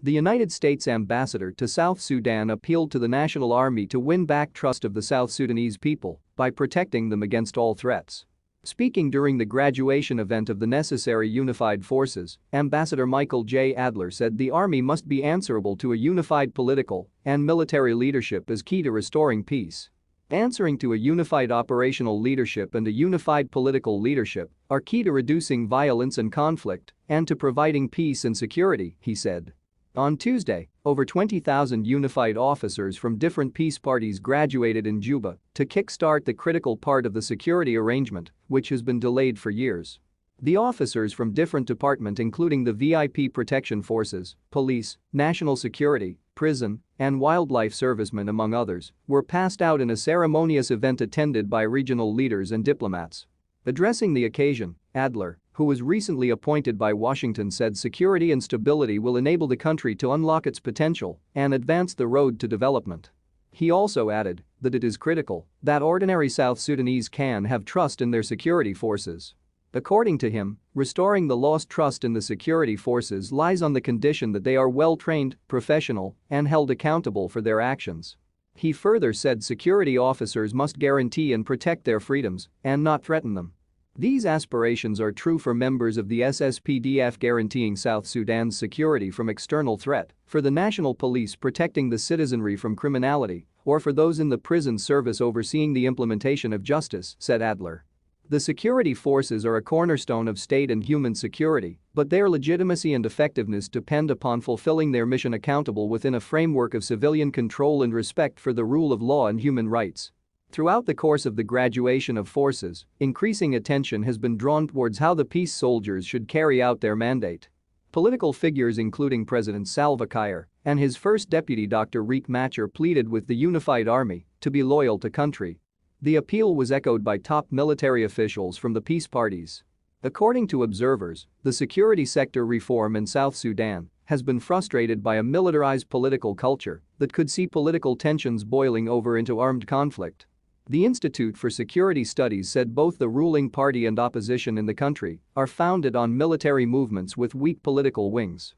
The United States ambassador to South Sudan appealed to the National Army to win back trust of the South Sudanese people by protecting them against all threats. Speaking during the graduation event of the necessary unified forces, Ambassador Michael J. Adler said the army must be answerable to a unified political and military leadership is key to restoring peace. Answering to a unified operational leadership and a unified political leadership are key to reducing violence and conflict and to providing peace and security, he said. On Tuesday, over 20,000 unified officers from different peace parties graduated in Juba to kickstart the critical part of the security arrangement, which has been delayed for years. The officers from different departments including the VIP Protection Forces, Police, National Security, Prison, and Wildlife Servicemen among others, were passed out in a ceremonious event attended by regional leaders and diplomats. Addressing the occasion, Adler, who was recently appointed by Washington, said security and stability will enable the country to unlock its potential and advance the road to development. He also added that it is critical that ordinary South Sudanese can have trust in their security forces. According to him, restoring the lost trust in the security forces lies on the condition that they are well-trained, professional, and held accountable for their actions. He further said security officers must guarantee and protect their freedoms and not threaten them. These aspirations are true for members of the SSPDF guaranteeing South Sudan's security from external threat, for the national police protecting the citizenry from criminality, or for those in the prison service overseeing the implementation of justice, said Adler. The security forces are a cornerstone of state and human security, but their legitimacy and effectiveness depend upon fulfilling their mission accountable within a framework of civilian control and respect for the rule of law and human rights. Throughout the course of the graduation of forces, increasing attention has been drawn towards how the peace soldiers should carry out their mandate. Political figures including President Salva Kiir and his first deputy Dr. Riek Machar pleaded with the unified army to be loyal to country. The appeal was echoed by top military officials from the peace parties. According to observers, the security sector reform in South Sudan has been frustrated by a militarized political culture that could see political tensions boiling over into armed conflict. The Institute for Security Studies said both the ruling party and opposition in the country are founded on military movements with weak political wings.